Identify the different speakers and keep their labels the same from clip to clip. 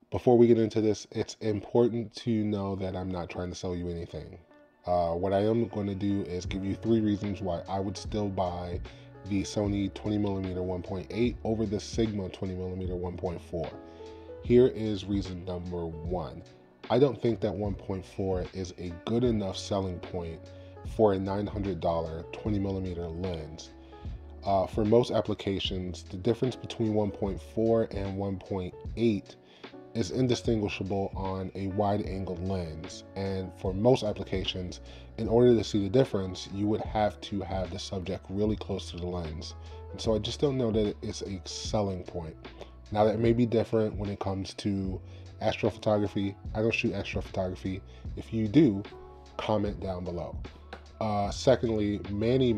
Speaker 1: Before we get into this, it's important to know that I'm not trying to sell you anything. What I am going to do is give you 3 reasons why I would still buy the Sony 20mm 1.8 over the Sigma 20mm 1.4. Here is reason number 1. I don't think that 1.4 is a good enough selling point for a $900 20mm lens. For most applications, the difference between 1.4 and 1.8 is indistinguishable on a wide-angle lens, and for most applications, in order to see the difference, you would have to have the subject really close to the lens. And so I just don't know that it's a selling point. Now, that may be different when it comes to astrophotography. I don't shoot astrophotography. If you do, comment down below. Secondly, Manny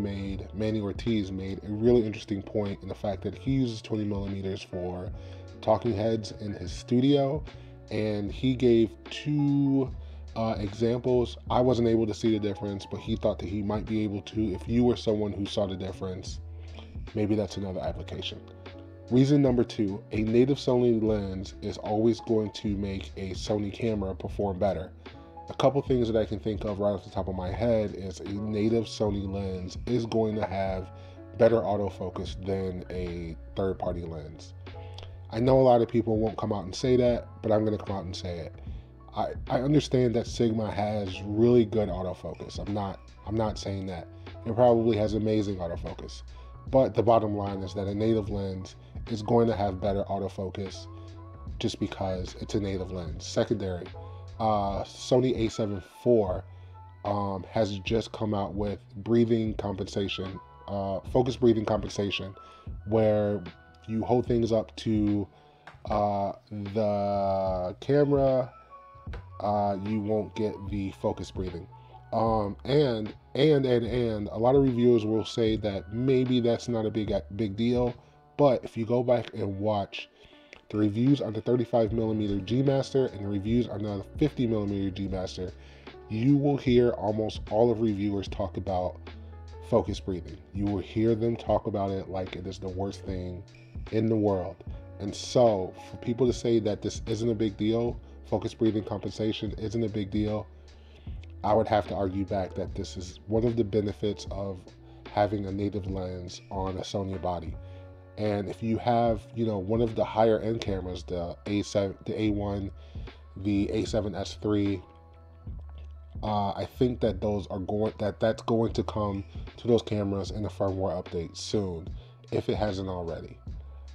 Speaker 1: Ortiz made a really interesting point in the fact that he uses 20 millimeters for talking heads in his studio, and he gave 2 examples. I wasn't able to see the difference, but he thought that he might be able to. If you were someone who saw the difference, maybe that's another application. Reason number 2, a native Sony lens is always going to make a Sony camera perform better. A couple things that I can think of right off the top of my head is a native Sony lens is going to have better autofocus than a third-party lens. I know a lot of people won't come out and say that, but I'm going to come out and say it. I understand that Sigma has really good autofocus. I'm not saying that. It probably has amazing autofocus. But the bottom line is that a native lens is going to have better autofocus just because it's a native lens. Secondary, Sony a7 IV has just come out with breathing compensation, focus breathing compensation, where you hold things up to the camera, you won't get the focus breathing. And a lot of reviewers will say that maybe that's not a big deal, but if you go back and watch the reviews on the 35mm G Master and the reviews on the 50mm G Master, you will hear almost all of reviewers talk about focus breathing. You will hear them talk about it like it is the worst thing in the world. And so for people to say that this isn't a big deal, focus breathing compensation isn't a big deal, I would have to argue back that this is one of the benefits of having a native lens on a Sony body. And if you have, one of the higher end cameras, the A7, the A1, the A7S III, I think that that's going to come to those cameras in a firmware update soon, if it hasn't already.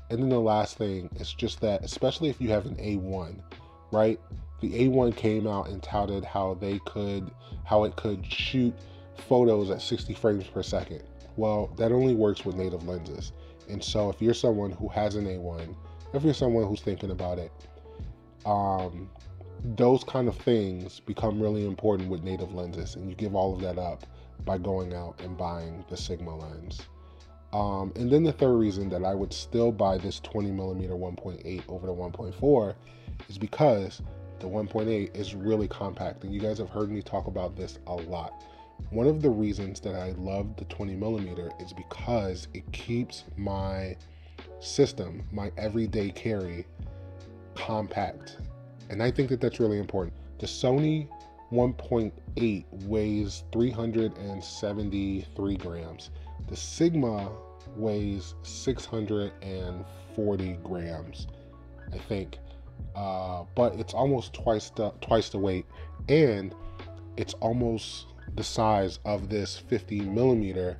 Speaker 1: And then the last thing is just that, especially if you have an A1, right? The A1 came out and touted how it could shoot photos at 60 frames per second. Well, that only works with native lenses. And so if you're someone who has an A1, if you're someone who's thinking about it, those kind of things become really important with native lenses, and you give all of that up by going out and buying the Sigma lens. And then the third reason that I would still buy this 20mm 1.8 over the 1.4 is because the 1.8 is really compact, and you guys have heard me talk about this a lot. One of the reasons that I love the 20mm is because it keeps my system, my everyday carry, compact. And I think that that's really important. The Sony 1.8 weighs 373 grams. The Sigma weighs 640 grams, I think. But it's almost twice the weight, and it's almost the size of this 50mm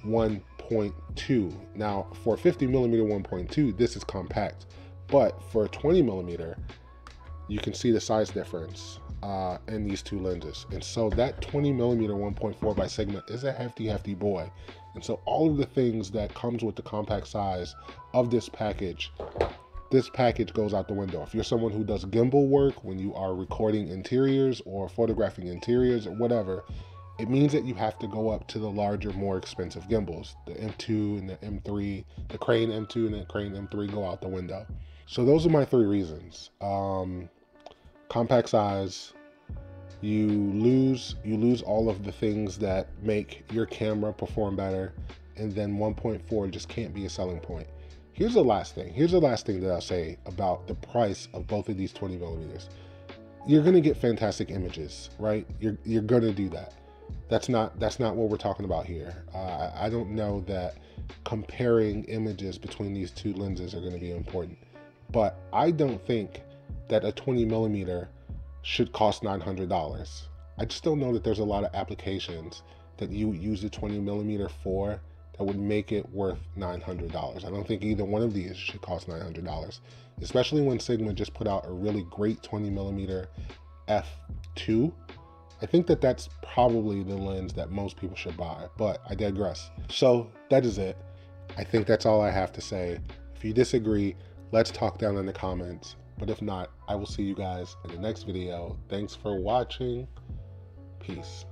Speaker 1: 1.2. Now, for 50mm 1.2, this is compact, but for 20mm, you can see the size difference in these two lenses. And so that 20mm 1.4 by Sigma is a hefty boy. And so all of the things that comes with the compact size of this package goes out the window. If you're someone who does gimbal work when you are recording interiors or photographing interiors or whatever, it means that you have to go up to the larger, more expensive gimbals. The M2 and the M3, the Crane M2 and the Crane M3 go out the window. So those are my 3 reasons. Compact size, you lose all of the things that make your camera perform better, and then 1.4 just can't be a selling point. Here's the last thing. Here's the last thing that I'll say about the price of both of these 20 millimeters. You're gonna get fantastic images, right? You're gonna do that. That's not what we're talking about here. I don't know that comparing images between these two lenses are going to be important, but I don't think that a 20 millimeter should cost $900. I just don't know that there's a lot of applications that you use the 20 millimeter for that would make it worth $900. I don't think either one of these should cost $900, especially when Sigma just put out a really great 20 millimeter f2. I think that that's probably the lens that most people should buy, but I digress. So that is it. I think that's all I have to say. If you disagree, let's talk down in the comments. But if not, I will see you guys in the next video. Thanks for watching. Peace.